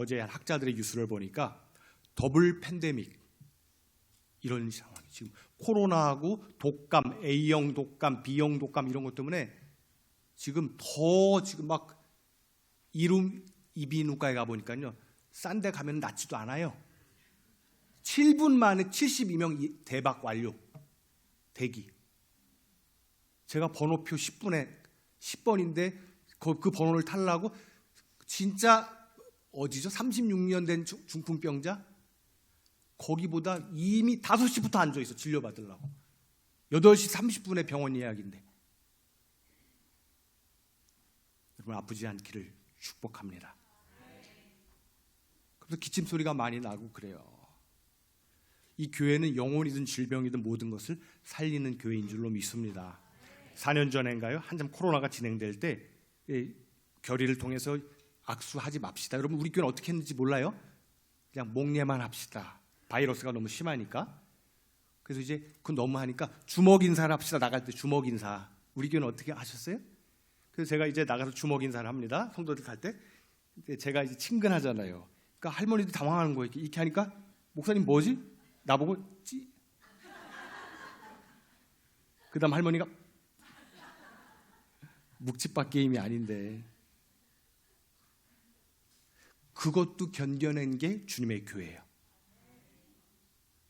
어제 한 학자들의 뉴스를 보니까 더블 팬데믹 이런 상황이 지금 코로나하고 독감, A형 독감, B형 독감 이런 것 때문에 지금 막 이비인후과에 가보니까요 싼 데 가면 낫지도 않아요. 7분 만에 72명 대박 완료 대기. 제가 번호표 10번인데 그 번호를 타려고 진짜 어디죠? 36년 된 중풍병자 거기보다 이미 5시부터 앉아있어 진료받으려고. 8시 30분에 병원 예약인데. 여러분 아프지 않기를 축복합니다. 그래서 기침 소리가 많이 나고 그래요. 이 교회는 영혼이든 질병이든 모든 것을 살리는 교회인 줄로 믿습니다. 4년 전인가요? 한참 코로나가 진행될 때 결의를 통해서 악수하지 맙시다. 여러분 우리 교회는 어떻게 했는지 몰라요? 그냥 목례만 합시다. 바이러스가 너무 심하니까. 그래서 이제 그건 너무 하니까 주먹 인사를 합시다. 나갈 때 주먹 인사. 우리 교회는 어떻게 하셨어요? 그래서 제가 이제 나가서 주먹 인사를 합니다. 성도들 갈 때. 제가 이제 친근하잖아요. 그러니까 할머니도 당황하는 거예요. 이렇게 하니까 목사님 뭐지? 나보고 그 다음 할머니가 묵찌밥 게임이 아닌데 그것도 견뎌낸 게 주님의 교회예요.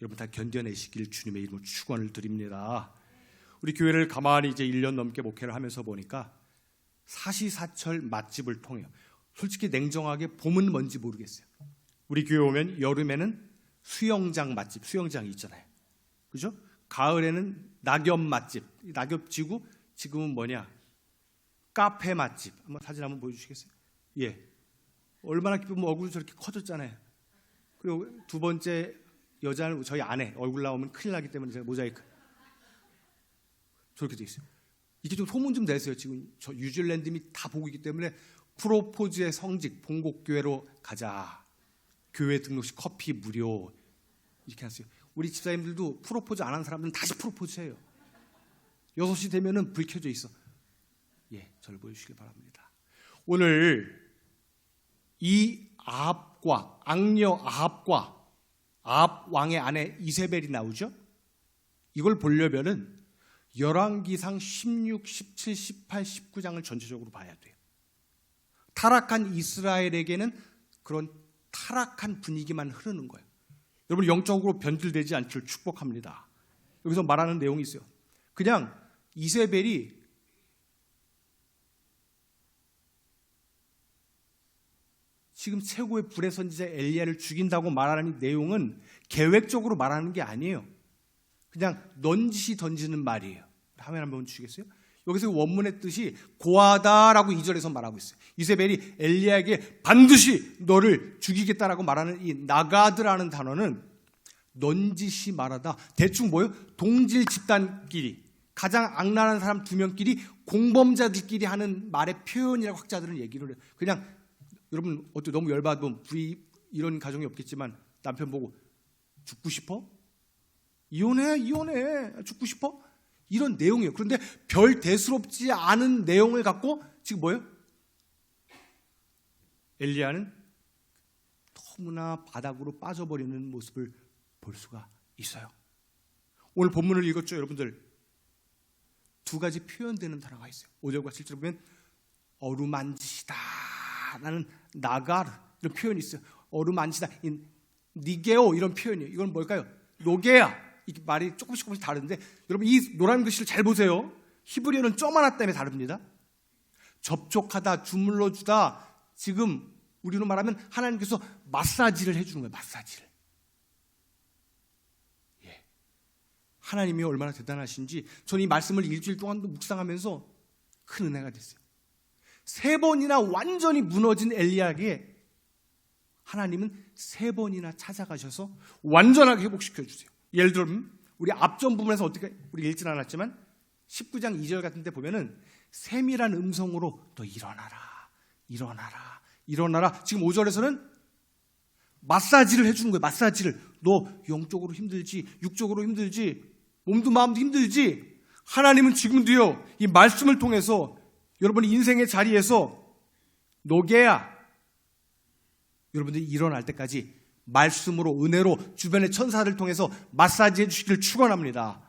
여러분 다 견뎌내시길 주님의 이름으로 축원을 드립니다. 우리 교회를 가만히 이제 1년 넘게 목회를 하면서 보니까 사시사철 맛집을 통해요. 솔직히 냉정하게 봄은 뭔지 모르겠어요. 우리 교회 오면 여름에는 수영장 맛집, 수영장이 있잖아요. 그죠? 가을에는 낙엽 맛집, 낙엽 지구, 지금은 뭐냐? 카페 맛집. 한번 사진 한번 보여주시겠어요? 예. 얼마나 기쁘면 얼굴이 저렇게 커졌잖아요. 그리고 두 번째 여자는 저희 아내 얼굴 나오면 큰일 나기 때문에 제가 모자이크. 저렇게 돼 있어요. 이게 좀 소문 좀 내세요. 지금 저 뉴질랜드인이 다 보고 있기 때문에 프로포즈의 성직 봉곡교회로 가자. 교회 등록식 커피 무료 이렇게 하세요. 우리 집사님들도 프로포즈 안 한 사람들은 다시 프로포즈해요. 6시 되면은 불 켜져 있어. 예, 저를 보여주시길 바랍니다. 오늘 이 아합과 악녀 아합과 아합 왕의 아내 이세벨이 나오죠. 이걸 보려면은 열왕기상 16, 17, 18, 19장을 전체적으로 봐야 돼요. 타락한 이스라엘에게는 그런 타락한 분위기만 흐르는 거예요. 여러분 영적으로 변질되지 않기를 축복합니다. 여기서 말하는 내용이 있어요. 그냥 이세벨이 지금 최고의 불의 선지자 엘리야를 죽인다고 말하는 내용은 계획적으로 말하는 게 아니에요. 그냥 넌지시 던지는 말이에요. 화면 한번 주시겠어요? 여기서 원문의 뜻이 고하다라고 2절에서 말하고 있어요. 이세벨이 엘리야에게 반드시 너를 죽이겠다라고 말하는 이 나가드라는 단어는 넌지시 말하다. 대충 뭐예요? 동질 집단끼리 가장 악랄한 사람 2명끼리 공범자들끼리 하는 말의 표현이라고 학자들은 얘기를 해요. 그냥 여러분 어때 너무 열받으면 이런 가정이 없겠지만 남편 보고 죽고 싶어? 이혼해 죽고 싶어? 이런 내용이에요. 그런데 별 대수롭지 않은 내용을 갖고 지금 뭐예요? 엘리야는 너무나 바닥으로 빠져버리는 모습을 볼 수가 있어요. 오늘 본문을 읽었죠, 여러분들. 2가지 표현되는 단어가 있어요. 5절과 7절 보면 어루만지시다 라는 나가르 이런 표현이 있어요. 어루만지다, 니게오 이런 표현이에요. 이건 뭘까요? 노게야. 이 말이 조금씩 다른데 여러분 이 노란 글씨를 잘 보세요. 히브리어는 점 하나 때문에 다릅니다. 접촉하다, 주물러주다. 지금 우리로 말하면 하나님께서 마사지를 해주는 거예요. 마사지를. 예. 하나님이 얼마나 대단하신지 저는 이 말씀을 일주일 동안도 묵상하면서 큰 은혜가 됐어요. 3번이나 완전히 무너진 엘리야에게 하나님은 3번이나 찾아가셔서 완전하게 회복시켜 주세요. 예를 들면 우리 앞전 부분에서 어떻게 우리 읽진 않았지만 19장 2절 같은 데 보면은 세밀한 음성으로 너 일어나라. 지금 5절에서는 마사지를 해주는 거예요. 마사지를. 너 영적으로 힘들지, 육적으로 힘들지, 몸도 마음도 힘들지. 하나님은 지금도요 이 말씀을 통해서 여러분의 인생의 자리에서 노게야 여러분들이 일어날 때까지 말씀으로 은혜로 주변의 천사를 통해서 마사지 해주시기를 축원합니다.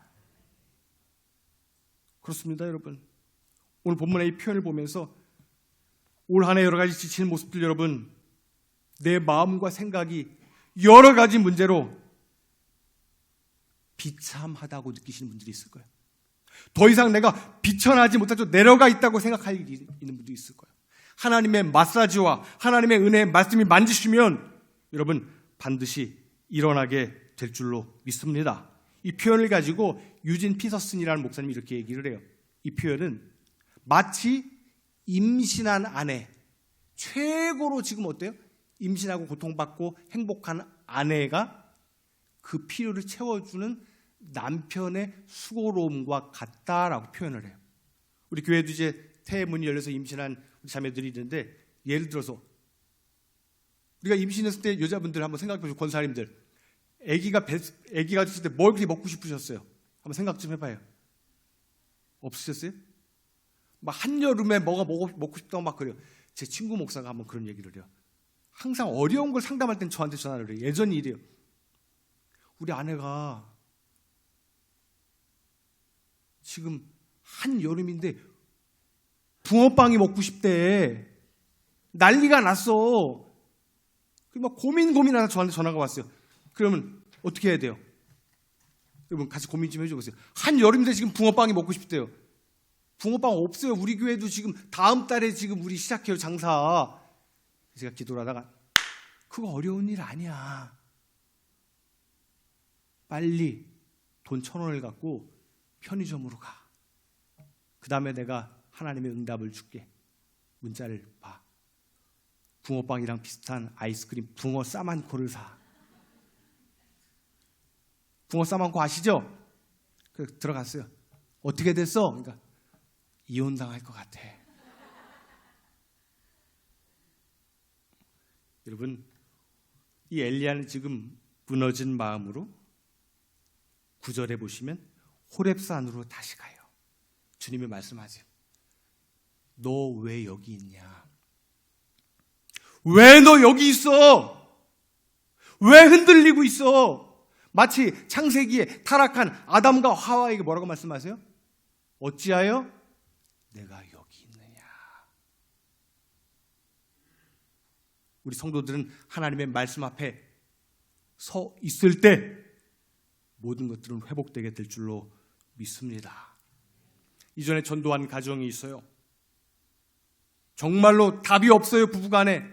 그렇습니다, 여러분. 오늘 본문의 이 표현을 보면서 올 한 해 여러 가지 지치는 모습들, 여러분, 내 마음과 생각이 여러 가지 문제로 비참하다고 느끼시는 분들이 있을 거예요. 더 이상 내가 비천하지 못하죠. 내려가 있다고 생각할 일이 있는 분도 있을 거예요. 하나님의 마사지와 하나님의 은혜의 말씀이 만지시면 여러분 반드시 일어나게 될 줄로 믿습니다. 이 표현을 가지고 유진 피터슨이라는 목사님이 이렇게 얘기를 해요. 이 표현은 마치 임신한 아내, 최고로 지금 어때요? 임신하고 고통받고 행복한 아내가 그 필요를 채워주는 남편의 수고로움과 같다라고 표현을 해요. 우리 교회도 이제 태의 문이 열려서 임신한 우리 자매들이 있는데, 예를 들어서 우리가 임신했을 때 여자분들 한번 생각해 보시고, 권사님들 아기가 있을 때 뭘 그렇게 먹고 싶으셨어요? 한번 생각 좀 해봐요. 없으셨어요? 막 한여름에 뭐가 먹고 싶다고 막 그래요. 제 친구 목사가 한번 그런 얘기를 해요. 항상 어려운 걸 상담할 땐 저한테 전화를 해요. 예전이 이래요. 우리 아내가 지금 한여름인데 붕어빵이 먹고 싶대. 난리가 났어. 막 고민하다 저한테 전화가 왔어요. 그러면 어떻게 해야 돼요? 여러분 같이 고민 좀 해줘보세요. 한여름인데 지금 붕어빵이 먹고 싶대요. 붕어빵 없어요. 우리 교회도 지금 다음 달에 지금 우리 시작해요, 장사. 제가 기도를 하다가 그거 어려운 일 아니야. 빨리 돈 1,000원을 갖고 편의점으로 가. 그 다음에 내가 하나님의 응답을 줄게. 문자를 봐. 붕어빵이랑 비슷한 아이스크림 붕어 싸만코를 사. 붕어 싸만코 아시죠? 그래서 들어갔어요. 어떻게 됐어? 그러니까 이혼당할 것 같아. 여러분, 이 엘리야는 지금 무너진 마음으로 9절에 보시면 호렙산으로 다시 가요. 주님이 말씀하세요. 너 왜 여기 있냐? 왜 너 여기 있어? 왜 흔들리고 있어? 마치 창세기에 타락한 아담과 하와에게 뭐라고 말씀하세요? 어찌하여 내가 여기 있느냐? 우리 성도들은 하나님의 말씀 앞에 서 있을 때 모든 것들은 회복되게 될 줄로 믿습니다. 이전에 전도한 가정이 있어요. 정말로 답이 없어요. 부부간에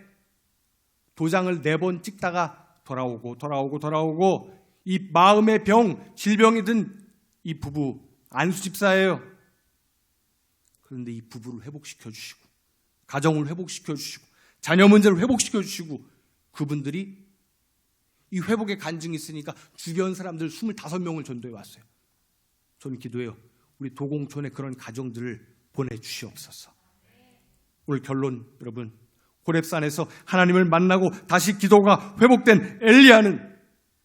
도장을 4번 찍다가 돌아오고 이 마음의 병, 질병이 든 이 부부 안수집사예요. 그런데 이 부부를 회복시켜 주시고 가정을 회복시켜 주시고 자녀 문제를 회복시켜 주시고 그분들이 이 회복의 간증이 있으니까 주변 사람들 25명을 전도해 왔어요. 저는 기도해요. 우리 도공촌에 그런 가정들을 보내주시옵소서. 오늘 결론, 여러분, 호렙산에서 하나님을 만나고 다시 기도가 회복된 엘리야는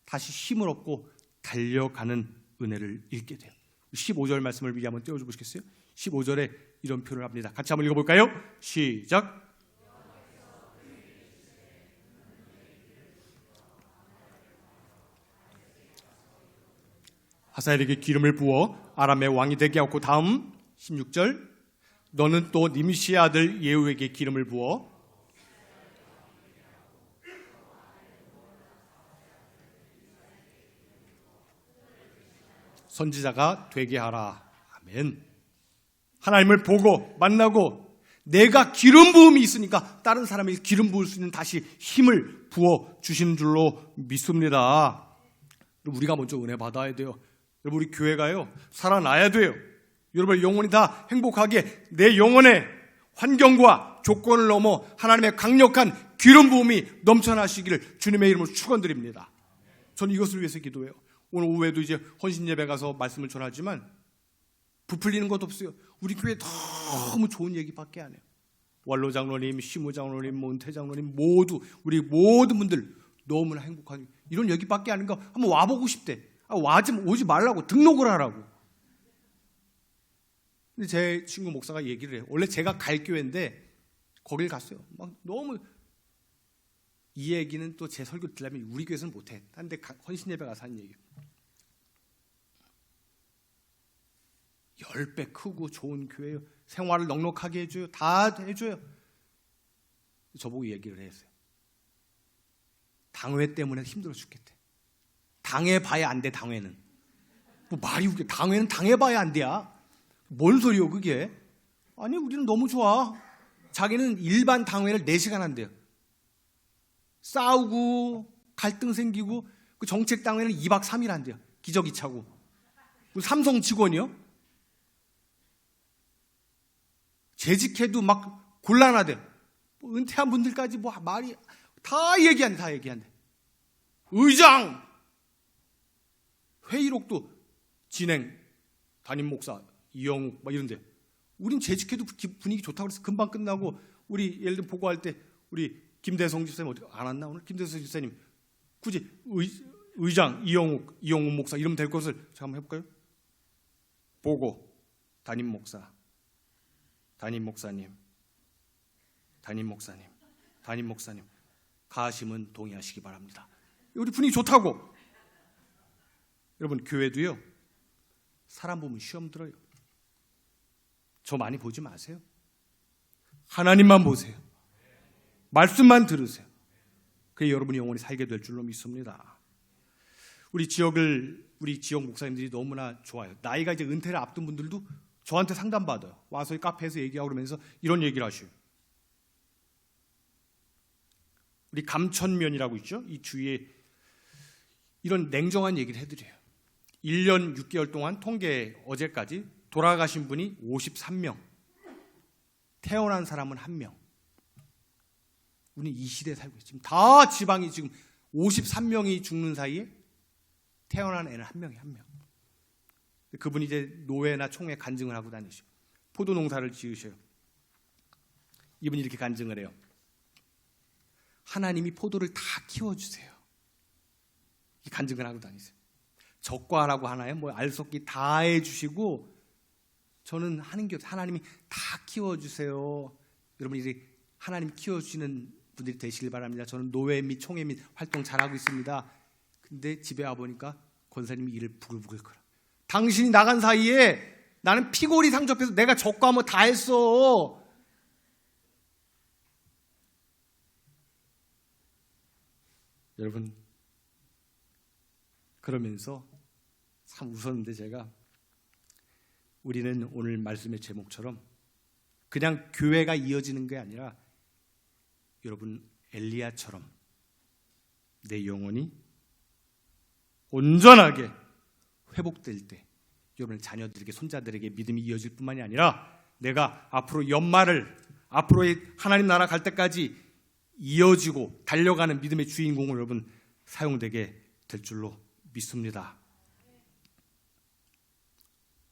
다시 힘을 얻고 달려가는 은혜를 읽게 돼요. 15절 말씀을 미리 한번 띄워줘 보시겠어요? 15절에 이런 표현을 합니다. 같이 한번 읽어볼까요? 시작. 하사엘에게 기름을 부어 아람의 왕이 되게 하고, 다음 16절, 너는 또 님시의 아들 예후에게 기름을 부어 선지자가 되게 하라. 아멘. 하나님을 보고 만나고 내가 기름 부음이 있으니까 다른 사람에게 기름 부을 수 있는 다시 힘을 부어 주시는 줄로 믿습니다. 우리가 먼저 은혜 받아야 돼요. 여러분, 우리 교회가요 살아나야 돼요. 여러분의 영혼이 다 행복하게 내 영혼의 환경과 조건을 넘어 하나님의 강력한 기름 부음이 넘쳐나시기를 주님의 이름으로 축원드립니다. 저는 이것을 위해서 기도해요. 오늘 오후에도 이제 헌신 예배 가서 말씀을 전하지만 부풀리는 것도 없어요. 우리 교회 너무 좋은 얘기밖에 안 해요. 원로 장로님, 시무 장로님, 몬태 장로님 모두 우리 모든 분들 너무나 행복한 이런 얘기밖에 안 하니까 한번 와보고 싶대. 오지 말라고, 등록을 하라고. 근데 제 친구 목사가 얘기를 해요. 원래 제가 갈 교회인데 거길 갔어요. 막 너무 이 얘기는 또 제 설교 들으려면 우리 교회에서는 못해. 딴 데 헌신 예배 가서 하는 얘기예요. 10배 크고 좋은 교회예요. 생활을 넉넉하게 해줘요. 다 해줘요. 저보고 얘기를 했어요. 당회 때문에 힘들어 죽겠대. 당해봐야 안 돼. 당회는 뭐 말이 웃겨. 당회는 당해봐야 안 돼야. 뭔 소리요 그게. 아니 우리는 너무 좋아. 자기는 일반 당회를 4시간 한대요. 싸우고 갈등 생기고 그 정책 당회는 2박 3일 한대요. 기저귀 차고. 삼성 직원이요? 재직해도 막 곤란하대. 뭐 은퇴한 분들까지 뭐 말이 다 얘기한대. 의장 회의록도 진행 담임 목사 이영욱 막 이런데 우린 재직해도 분위기 좋다고 그래서 금방 끝나고 우리 예를 들어 보고할 때 우리 김대성 집사님 어디 안 왔나 오늘 김대성 집사님 굳이 의장 이영욱 목사 이러면 될 것을 제가 한번 해볼까요? 보고 담임 목사 담임 목사님 가하심은 동의하시기 바랍니다. 우리 분위기 좋다고. 여러분 교회도요 사람 보면 시험 들어요. 저 많이 보지 마세요. 하나님만 보세요. 말씀만 들으세요. 그게 여러분이 영원히 살게 될 줄로 믿습니다. 우리 지역 목사님들이 너무나 좋아요. 나이가 이제 은퇴를 앞둔 분들도 저한테 상담받아요. 와서 이 카페에서 얘기하고 그러면서 이런 얘기를 하셔요. 우리 감천면이라고 있죠. 이 주위에 이런 냉정한 얘기를 해드려요. 1년 6개월 동안 통계 어제까지 돌아가신 분이 53명, 태어난 사람은 1명. 우리는 이 시대에 살고 있어요. 지금 다 지방이 지금 53명이 죽는 사이에 태어난 애는 1명이 1명. 그분이 이제 노회나 총회 간증을 하고 다니셔. 포도 농사를 지으셔요. 이분이 이렇게 간증을 해요. 하나님이 포도를 다 키워주세요. 이 간증을 하고 다니세요. 적과라고 하나요? 뭐 알속기 다 해주시고 저는 하는 게 하나님이 다 키워주세요. 여러분 이제 하나님 키워주시는 분들이 되시길 바랍니다. 저는 노회 및 총회 및 활동 잘하고 있습니다. 근데 집에 와보니까 권사님이 일을 부글부글 끓여. 당신이 나간 사이에 나는 피골이 상접해서 내가 적과 뭐 다 했어. 여러분 그러면서 참 웃었는데 제가 우리는 오늘 말씀의 제목처럼 그냥 교회가 이어지는 게 아니라 여러분 엘리야처럼 내 영혼이 온전하게 회복될 때 여러분 자녀들에게 손자들에게 믿음이 이어질 뿐만이 아니라 내가 앞으로 연말을 앞으로의 하나님 나라 갈 때까지 이어지고 달려가는 믿음의 주인공을 여러분 사용되게 될 줄로 믿습니다.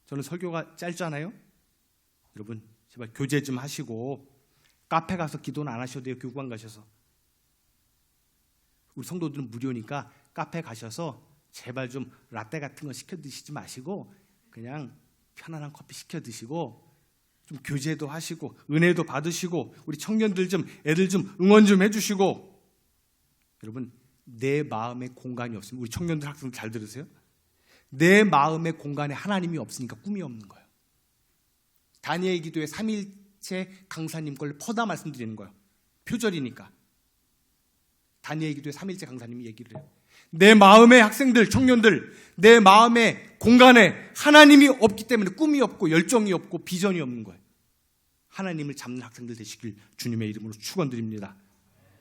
저는 설교가 짧잖아요. 여러분 제발 교제 좀 하시고 카페 가서 기도는 안 하셔도 돼요. 교구관 가셔서. 우리 성도들은 무료니까 카페 가셔서 제발 좀 라떼 같은 거 시켜 드시지 마시고 그냥 편안한 커피 시켜 드시고 좀 교제도 하시고 은혜도 받으시고 우리 청년들 좀 애들 좀 응원 좀 해주시고. 여러분 내 마음에 공간이 없으면 우리 청년들 학생들 잘 들으세요. 내 마음의 공간에 하나님이 없으니까 꿈이 없는 거예요. 다니엘 기도의 3일째 강사님 걸 퍼다 말씀드리는 거예요. 표절이니까. 다니엘 기도의 3일째 강사님이 얘기를 해요. 내 마음의 학생들, 청년들, 내 마음의 공간에 하나님이 없기 때문에 꿈이 없고 열정이 없고 비전이 없는 거예요. 하나님을 잡는 학생들 되시길 주님의 이름으로 축원드립니다.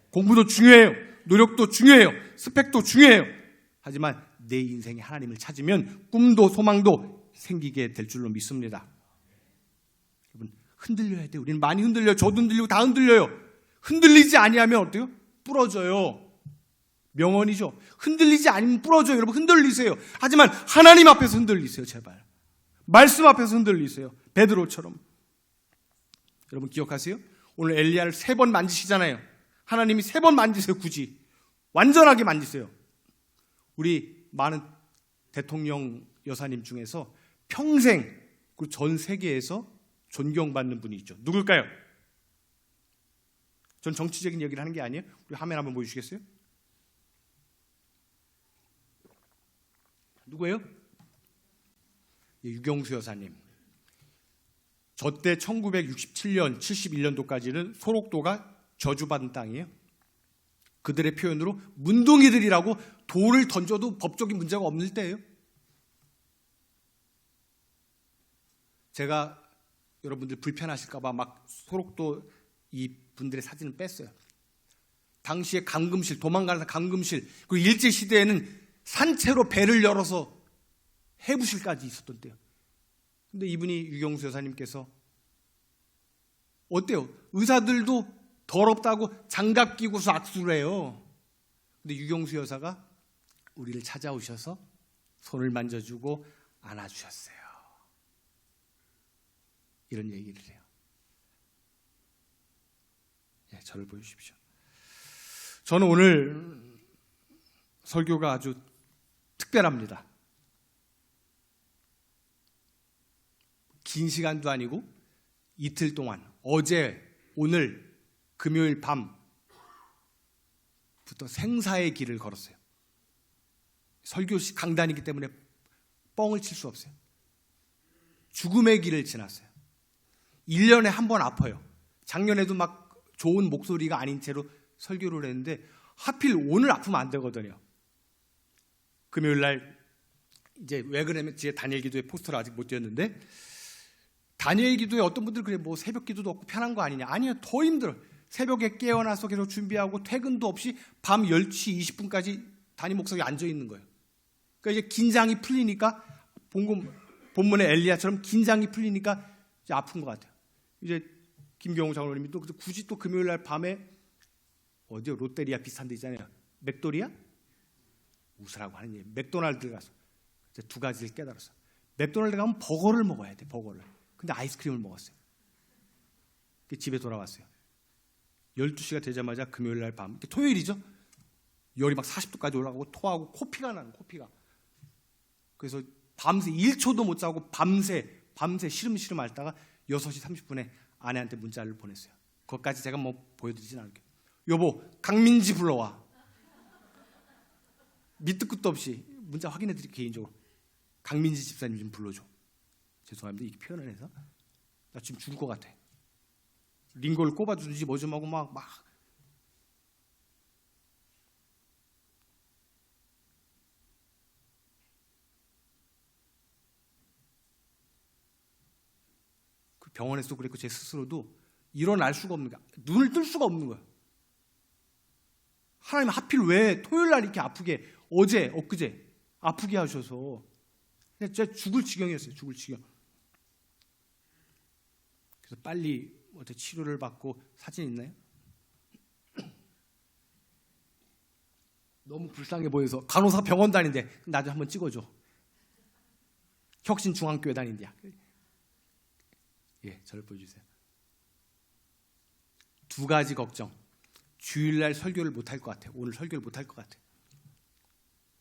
공부도 중요해요. 노력도 중요해요. 스펙도 중요해요. 하지만 내 인생에 하나님을 찾으면 꿈도 소망도 생기게 될 줄로 믿습니다. 여러분 흔들려야 돼요. 우리는 많이 흔들려요. 저도 흔들리고 다 흔들려요. 흔들리지 아니하면 어때요? 부러져요. 명언이죠. 흔들리지 않으면 부러져요. 여러분 흔들리세요. 하지만 하나님 앞에서 흔들리세요. 제발. 말씀 앞에서 흔들리세요. 베드로처럼. 여러분 기억하세요? 오늘 엘리야를 3번 만지시잖아요. 하나님이 3번 만지세요. 굳이. 완전하게 만지세요. 우리 많은 대통령 여사님 중에서 평생 전 세계에서 존경받는 분이 있죠. 누굴까요? 전 정치적인 얘기를 하는 게 아니에요. 우리 화면 한번 보여주시겠어요? 누구예요? 유경수 여사님. 저 때 1967년, 71년도까지는 소록도가 저주받은 땅이에요. 그들의 표현으로 문둥이들이라고 돌을 던져도 법적인 문제가 없는 때예요. 제가 여러분들 불편하실까 봐 막 소록도 이 분들의 사진을 뺐어요. 당시에 감금실, 도망가는 감금실, 그리고 일제시대에는 산채로 배를 열어서 해부실까지 있었던 때요. 근데 이분이 유경수 여사님께서 어때요? 의사들도 더럽다고 장갑 끼고서 악수를 해요. 근데 유경수 여사가 우리를 찾아오셔서 손을 만져주고 안아주셨어요. 이런 얘기를 해요. 예, 저를 보여주십시오. 저는 오늘 설교가 아주 특별합니다. 긴 시간도 아니고 이틀 동안 어제, 오늘, 금요일 밤부터 생사의 길을 걸었어요. 설교 강단이기 때문에 뻥을 칠 수 없어요. 죽음의 길을 지났어요. 1년에 한 번 아파요. 작년에도 막 좋은 목소리가 아닌 채로 설교를 했는데 하필 오늘 아프면 안 되거든요. 금요일 날 이제 왜 그러면 뒤에 다니엘 기도회 포스터를 아직 못 띄웠는데 다니엘 기도회 어떤 분들 그래 뭐 새벽 기도도 없고 편한 거 아니냐. 아니요, 더 힘들어요. 새벽에 깨어나서 계속 준비하고 퇴근도 없이 밤 10시 20분까지 담임 목사에 앉아 있는 거예요. 그러니까 이제 긴장이 풀리니까 본문의 엘리야처럼 긴장이 풀리니까 이제 아픈 것 같아요. 이제 김경호 장로님이 또 굳이 또 금요일 날 밤에 어디요? 롯데리아 비슷한 데 있잖아요. 맥도리아? 웃으라고 하는 얘기. 맥도날드 가서 이제 두 가지를 깨달았어요. 맥도날드 가면 버거를 먹어야 돼. 버거를. 근데 아이스크림을 먹었어요. 집에 돌아왔어요. 12시가 되자마자 금요일 날 밤, 토요일이죠. 열이 막 40도까지 올라가고 토하고 코피가 나는 코피가. 그래서 밤새 1초도 못 자고 밤새 시름시름 앓다가 6시 30분에 아내한테 문자를 보냈어요. 그것까지 제가 뭐 보여드리진 않을게요. 여보, 강민지 불러와. 밑도 끝도 없이 문자 확인해드릴게요. 개인적으로. 강민지 집사님 좀 불러줘. 죄송합니다. 이렇게 표현을 해서. 나 지금 죽을 것 같아. 링거를 꼽아주든지 뭐 좀 하고 막. 그 병원에서도 그랬고 제 스스로도 일어날 수가 없는 거야. 눈을 뜰 수가 없는 거야. 하나님 하필 왜 토요일 날 이렇게 아프게 어제 엊그제 아프게 하셔서 진짜 죽을 지경이었어요. 죽을 지경. 그래서 빨리 어떻게 치료를 받고. 사진 있나요? 너무 불쌍해 보여서 간호사 병원 다닌대. 나도 한번 찍어줘. 혁신중앙교회 다닌대요. 예, 저를 보여주세요. 두 가지 걱정. 주일날 설교를 못할 것 같아요. 오늘 설교를 못할 것 같아요.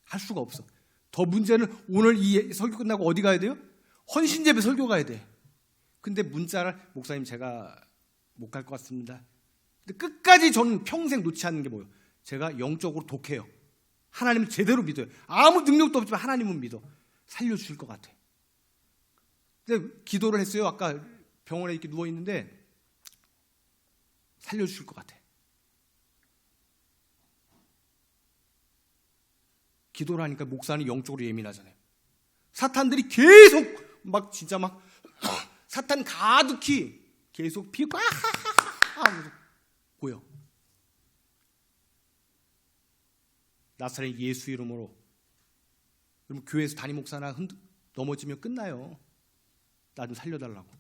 할 수가 없어. 더 문제는 오늘 이 설교 끝나고 어디 가야 돼요? 헌신예배 설교 가야 돼. 근데 문자를 목사님 제가 못 갈 것 같습니다. 근데 끝까지 저는 평생 놓지 않는 게 뭐예요? 제가 영적으로 독해요. 하나님을 제대로 믿어요. 아무 능력도 없지만 하나님은 믿어. 살려주실 것 같아. 근데 기도를 했어요. 아까 병원에 이렇게 누워있는데 살려주실 것 같아. 기도를 하니까 목사는 영적으로 예민하잖아요. 사탄들이 계속 막 진짜 막 사탄 가득히 계속 피가 하고 보여. 나사렛 예수 이름으로. 그러면 교회에서 담임 목사나 넘어지면 끝나요. 나 좀 살려달라고.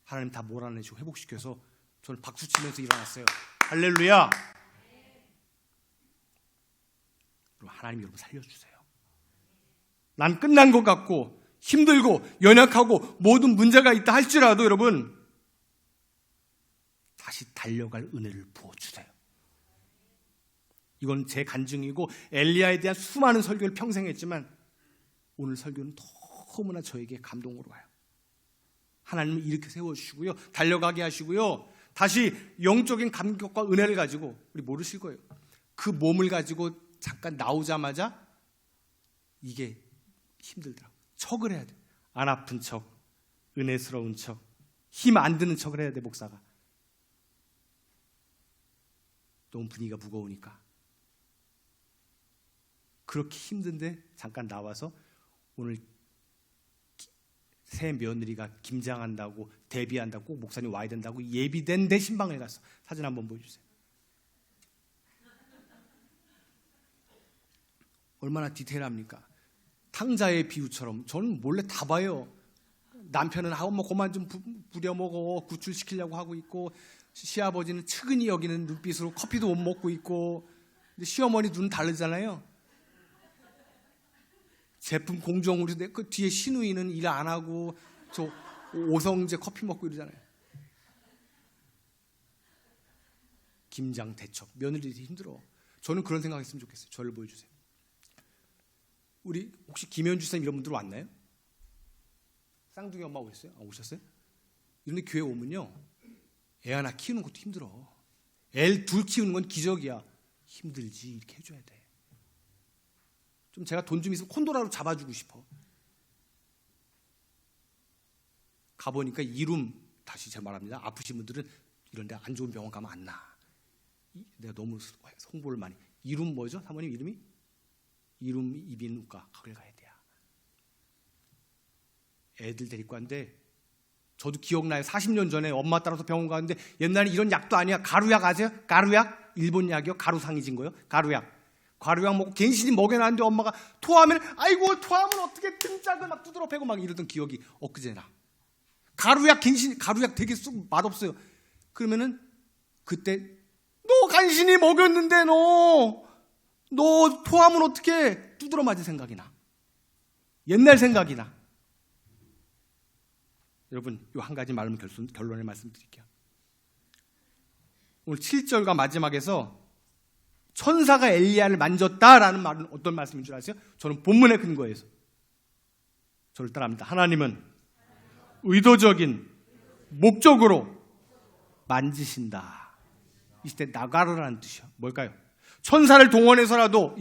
하나님 다 몰아내시고 회복시켜서 저는 박수치면서 일어났어요. 할렐루야. 그럼 하나님 여러분 살려주세요. 난 끝난 것 같고 힘들고 연약하고 모든 문제가 있다 할지라도 여러분 다시 달려갈 은혜를 부어주세요. 이건 제 간증이고 엘리야에 대한 수많은 설교를 평생 했지만 오늘 설교는 너무나 저에게 감동으로 와요. 하나님은 이렇게 세워주시고요, 달려가게 하시고요, 다시 영적인 감격과 은혜를 가지고, 우리 모르실 거예요, 그 몸을 가지고 잠깐 나오자마자 이게 힘들더라고요. 척을 해야 돼. 안 아픈 척, 은혜스러운 척, 힘 안 드는 척을 해야 돼. 목사가 너무 분위기가 무거우니까. 그렇게 힘든데 잠깐 나와서 오늘 새 며느리가 김장한다고, 데뷔한다고, 꼭 목사님 와야 된다고 예비된 데 신방에 갔어. 사진 한번 보여주세요. 얼마나 디테일합니까? 탕자의 비유처럼. 저는 몰래 다 봐요. 남편은 엄마 그만 좀 부려먹어 구출시키려고 하고 있고, 시아버지는 측은히 여기는 눈빛으로 커피도 못 먹고 있고, 근데 시어머니 눈은 다르잖아요. 제품 공정으로 그 뒤에 시누이는 일 안 하고 저 오성재 커피 먹고 이러잖아요. 김장 대첩, 며느리들이 힘들어. 저는 그런 생각했으면 좋겠어요. 저를 보여주세요. 우리 혹시 김현주 선생님 이런 분들 왔나요? 쌍둥이 엄마 오셨어요? 오셨어요? 이런데 교회 오면요, 애 하나 키우는 것도 힘들어. 애 둘 키우는 건 기적이야. 힘들지. 이렇게 해줘야 돼. 좀 제가 돈 좀 있으면 콘도라로 잡아주고 싶어. 가보니까 이룸, 다시 제가 말합니다, 아프신 분들은 이런 데 안 좋은 병원 가면 안 나. 내가 너무 홍보를 많이. 이룸 뭐죠? 사모님 이름이? 이룸 이비인후과. 거길 가야 돼요. 애들 데리고 왔는데 저도 기억나요. 40년 전에 엄마 따라서 병원 가는데, 옛날에 이런 약도 아니야. 가루약 아세요? 가루약? 일본 약이요. 가루상이 진 거요. 가루약. 가루약 먹고 괜시리 먹여놨는데 엄마가 토하면, 아이고 토하면 어떻게 등짝을 막 두드러 패고 막 이러던 기억이 엊그제나. 가루약 괜시리, 가루약 되게 쑥 맛없어요. 그러면은 그때 너 간신히 먹였는데 너 토하면 어떻게 두드러 맞을 생각이 나. 옛날 생각이 나. 여러분, 이 한 가지 말하면 결론을 말씀드릴게요. 오늘 7절과 마지막에서 천사가 엘리야를 만졌다라는 말은 어떤 말씀인 줄 아세요? 저는 본문의 근거에서 저를 따라합니다. 하나님은 의도적인 목적으로 만지신다. 이때 나가르라는 뜻이요. 뭘까요? 천사를 동원해서라도,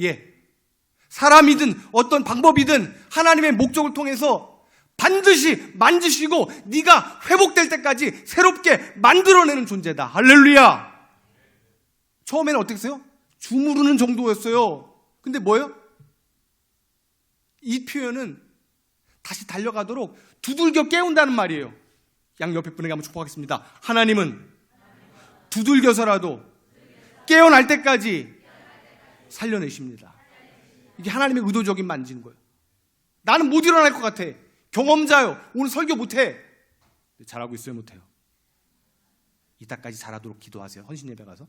사람이든 어떤 방법이든 하나님의 목적을 통해서 반드시 만지시고 네가 회복될 때까지 새롭게 만들어내는 존재다. 할렐루야. 처음에는 어떻게 했어요? 주무르는 정도였어요. 근데 뭐예요? 이 표현은 다시 달려가도록 두들겨 깨운다는 말이에요. 양 옆에 분에게 한번 축복하겠습니다. 하나님은 두들겨서라도 깨어날 때까지 살려내십니다. 이게 하나님의 의도적인 만지는 거예요. 나는 못 일어날 것 같아. 경험자요. 오늘 설교 못해. 잘하고 있어요? 못해요? 이따까지 잘하도록 기도하세요. 헌신 예배 가서.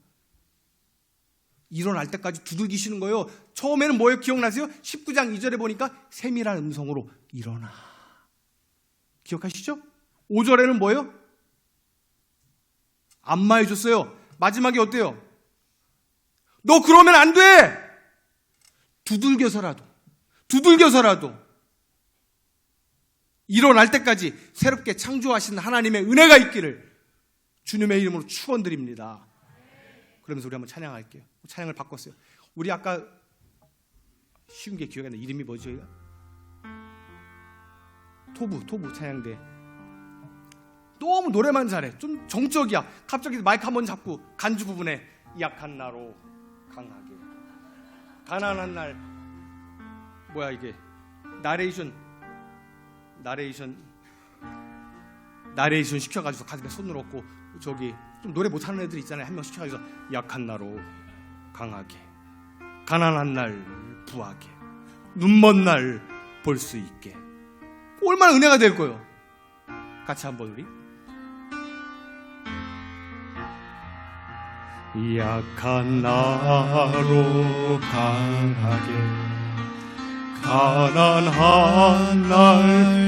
일어날 때까지 두들기시는 거예요. 처음에는 뭐예요? 기억나세요? 19장 2절에 보니까 세밀한 음성으로 일어나. 기억하시죠? 5절에는 뭐예요? 안마해 줬어요. 마지막에 어때요? 너 그러면 안 돼! 두들겨서라도 일어날 때까지 새롭게 창조하신 하나님의 은혜가 있기를 주님의 이름으로 축원드립니다. 그러면서 우리 한번 찬양할게요. 찬양을 바꿨어요. 우리 아까 쉬운 게 기억이 안 나요. 이름이 뭐죠? 토부 찬양대. 너무 노래만 잘해. 좀 정적이야. 갑자기 마이크 한번 잡고 간주 부분에 약한 나로 강하게, 가난한 날, 뭐야 이게, 나레이션 시켜가지고 가슴에 손을 얹고, 저기 좀 노래 못하는 애들 있잖아요. 한 명 시켜가지고 약한 나로 강하게, 가난한 날 부하게, 눈먼 날 볼 수 있게. 얼마나 은혜가 될 거예요. 같이 한번 우리. 약한 나로 강하게, 가난한 날